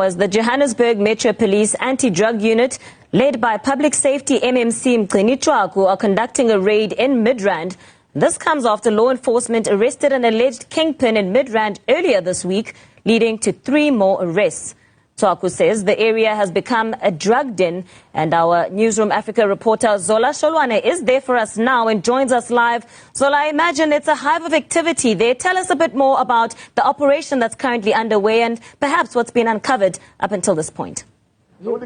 As the Johannesburg Metro Police Anti-Drug Unit, led by Public Safety MMC Mgcini are conducting a raid in Midrand. This comes after law enforcement arrested an alleged kingpin in Midrand earlier this week, leading to 3 more arrests. Twaku says the area has become a drug den, and our Newsroom Africa reporter Zola Sholwane is there for us now and joins us live. Zola, I imagine it's a hive of activity there. Tell us a bit more about the operation that's currently underway and perhaps what's been uncovered up until this point. Well,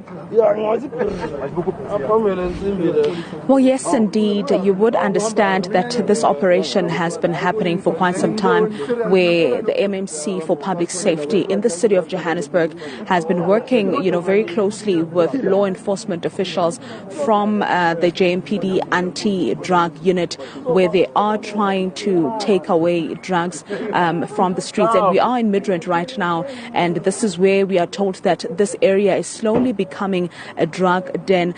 yes, indeed. You would understand that this operation has been happening for quite some time, where the MMC for Public Safety in the city of Johannesburg has been working, very closely with law enforcement officials from the JMPD anti-drug unit, where they are trying to take away drugs from the streets. And we are in Midrand right now, and this is where we are told that this area is slowly becoming a drug den.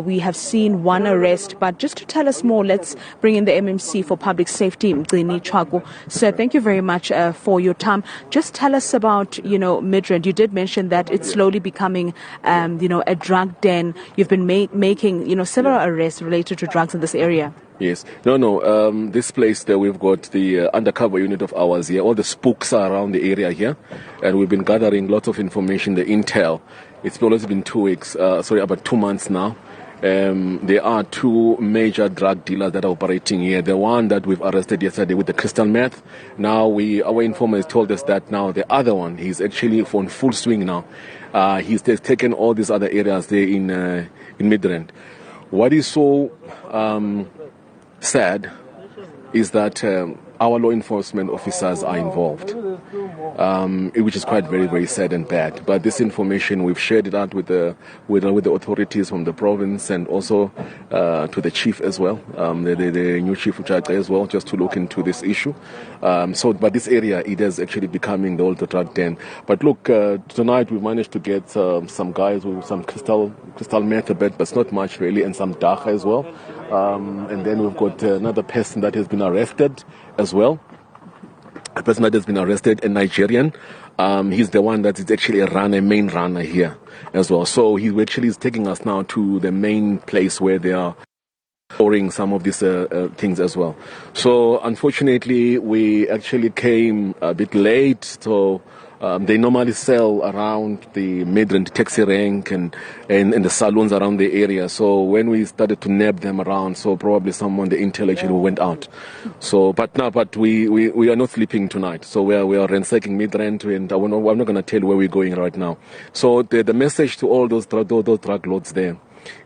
We have seen 1 arrest, but just to tell us more, let's bring in the MMC for Public Safety, Mgcini. Sir, thank you very much for your time. Just tell us about, Midrand. You did mention that it's slowly becoming, a drug den. You've been making, several arrests related to drugs in this area. Yes. No. This place there, we've got the undercover unit of ours here. All the spooks are around the area here, and we've been gathering lots of information, the intel. It's always been 2 weeks, about 2 months now. There are 2 major drug dealers that are operating here. The one that we've arrested yesterday with the crystal meth. Now our informant has told us that now the other one, he's actually on full swing now. He's taken all these other areas there in Midrand. What is so sad is that our law enforcement officers are involved, which is quite very, very sad and bad. But this information, we've shared it out with the authorities from the province and also to the chief as well, the new chief as well, just to look into this issue. But this area, it is actually becoming the old drug den. But look, tonight we managed to get some guys with some crystal meth a bit, but it's not much really, and some dacha as well. And then we've got another person that has been arrested as well. A person that has been arrested, a Nigerian. He's the one that is actually a main runner here as well. So he actually is taking us now to the main place where they are storing some of these things as well. So unfortunately, we actually came a bit late. So they normally sell around the Midrand taxi rank and the saloons around the area. So when we started to nab them around, so probably someone, the intel actually went out. So, but we are not sleeping tonight. So we are ransacking Midrand, and I'm not going to tell where we're going right now. So the message to all those drug lords there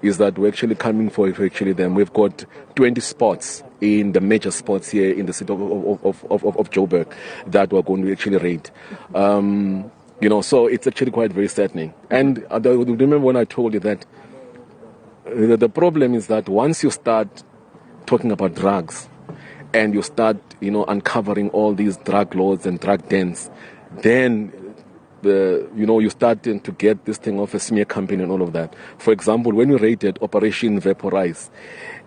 is that we're actually coming for actually them. We've got 20 spots in the major spots here in the city of Joburg that we're going to actually raid. So it's actually quite very saddening. And remember when I told you that the problem is that once you start talking about drugs and you start, uncovering all these drug lords and drug dens, then you start to get this thing of a smear campaign and all of that. For example, when we raided Operation Vaporize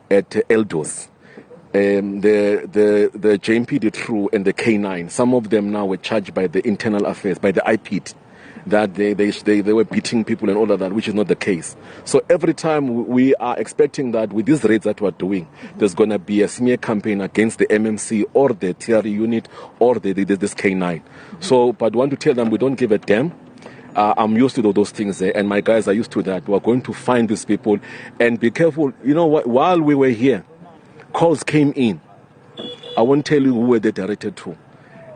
at Eldos, the JMPD crew and the K9, some of them now were charged by the internal affairs, by the IPT, that they were beating people and all of that, which is not the case. So every time we are expecting that with these raids that we're doing, there's going to be a smear campaign against the MMC or the TRE unit or this K9. So, but I want to tell them we don't give a damn. I'm used to those things there, and my guys are used to that. We're going to find these people and be careful. You know what? While we were here, calls came in. I won't tell you who were they directed to.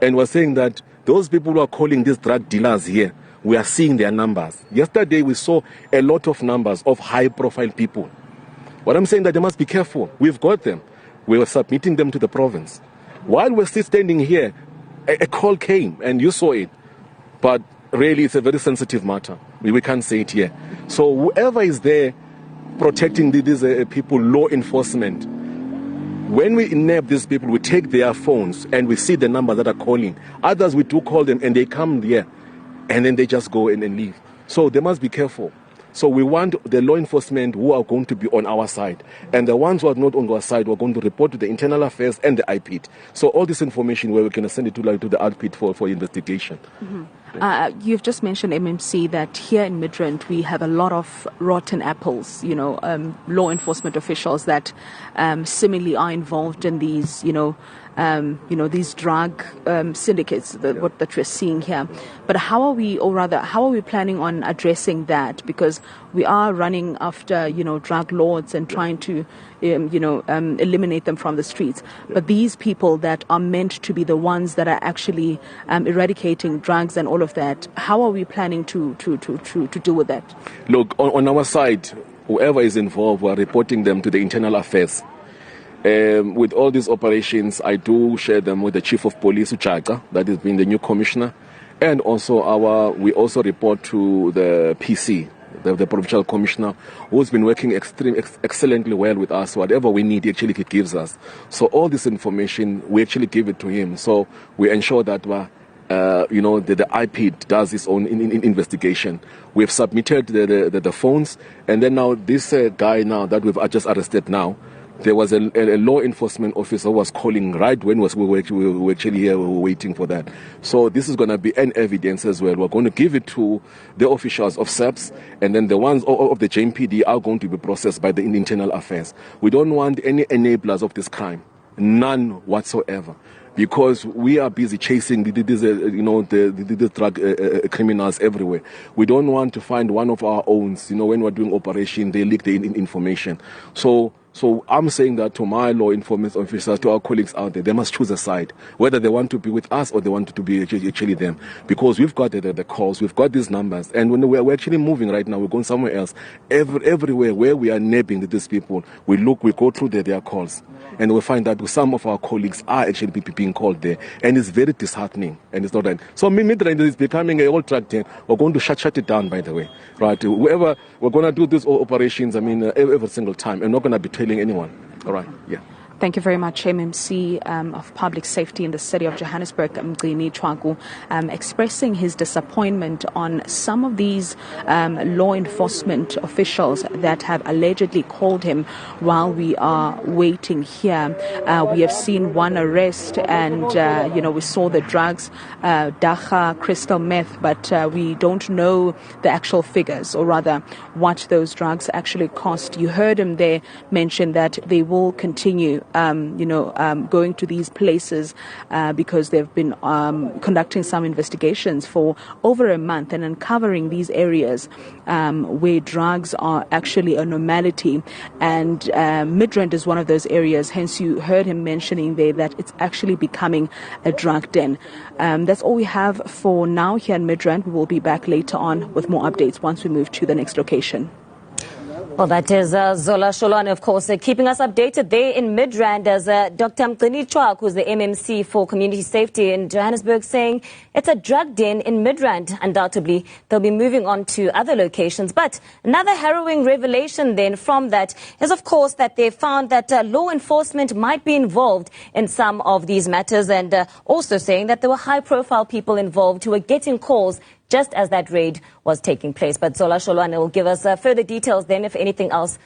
And we're saying that those people who are calling these drug dealers here, we are seeing their numbers. Yesterday we saw a lot of numbers of high-profile people. What I'm saying that they must be careful. We've got them. We were submitting them to the province. While we're still standing here, a call came and you saw it. But really, it's a very sensitive matter. We can't say it here. So whoever is there protecting these people, law enforcement, when we nab these people, we take their phones and we see the numbers that are calling. Others, we do call them and they come here and then they just go and leave. So they must be careful. So we want the law enforcement who are going to be on our side. And the ones who are not on our side, we're going to report to the internal affairs and the IPT. So all this information, we're going to send it to the IPT for investigation. Mm-hmm. You've just mentioned, MMC, that here in Midrand we have a lot of rotten apples, law enforcement officials that similarly are involved in these, these drug syndicates that we're seeing here. But how are we planning on addressing that? Because we are running after, drug lords and trying to, eliminate them from the streets. But these people that are meant to be the ones that are actually eradicating drugs and all of that, how are we planning to deal with that? Look, on our side, whoever is involved, we are reporting them to the internal affairs. With all these operations, I do share them with the Chief of Police, Uchaga, that has been the new commissioner, and also we also report to the PC, the provincial commissioner, who's been working excellently well with us. Whatever we need, he actually gives us. So all this information, we actually give it to him. So we ensure that the IP does its own investigation. We've submitted the phones, and then now this guy now that we've just arrested now, there was a law enforcement officer who was calling right when we were actually here, we were waiting for that. So this is going to be an evidence as well. We're going to give it to the officials of SAPS, and then the ones of the JMPD are going to be processed by the internal affairs. We don't want any enablers of this crime, none whatsoever, because we are busy chasing the drug criminals everywhere. We don't want to find one of our own, when we're doing operation, they leak the information. So I'm saying that to my law enforcement officers, to our colleagues out there, they must choose a side, whether they want to be with us or they want to be actually them. Because we've got the calls, we've got these numbers, and when we're actually moving right now, we're going somewhere else. Everywhere where we are nabbing these people, we go through their calls, and we find that some of our colleagues are actually being called there, and it's very disheartening, and it's not right. So Midrand is becoming a old drug den. We're going to shut it down, by the way, right? Whoever we're going to do these operations, every single time, and not going to be telling anyone. All right, yeah. Thank you very much, MMC of Public Safety in the city of Johannesburg, Mgcini Chwaku, expressing his disappointment on some of these law enforcement officials that have allegedly called him while we are waiting here. We have seen one arrest, and we saw the drugs, dacha, crystal meth, but we don't know the actual figures, or rather what those drugs actually cost. You heard him there mention that they will continue going to these places because they've been conducting some investigations for over a month and uncovering these areas where drugs are actually a normality. And Midrand is one of those areas. Hence, you heard him mentioning there that it's actually becoming a drug den. That's all we have for now here in Midrand. We will be back later on with more updates once we move to the next location. Well, that is Zola Sholwane, of course, keeping us updated there in Midrand as Dr. Mgcini Chwaku, who's the MMC for Community Safety in Johannesburg, saying it's a drug den in Midrand. Undoubtedly, they'll be moving on to other locations. But another harrowing revelation then from that is, of course, that they found that law enforcement might be involved in some of these matters, and also saying that there were high-profile people involved who were getting calls just as that raid was taking place. But Zola Sholwane will give us further details then if anything else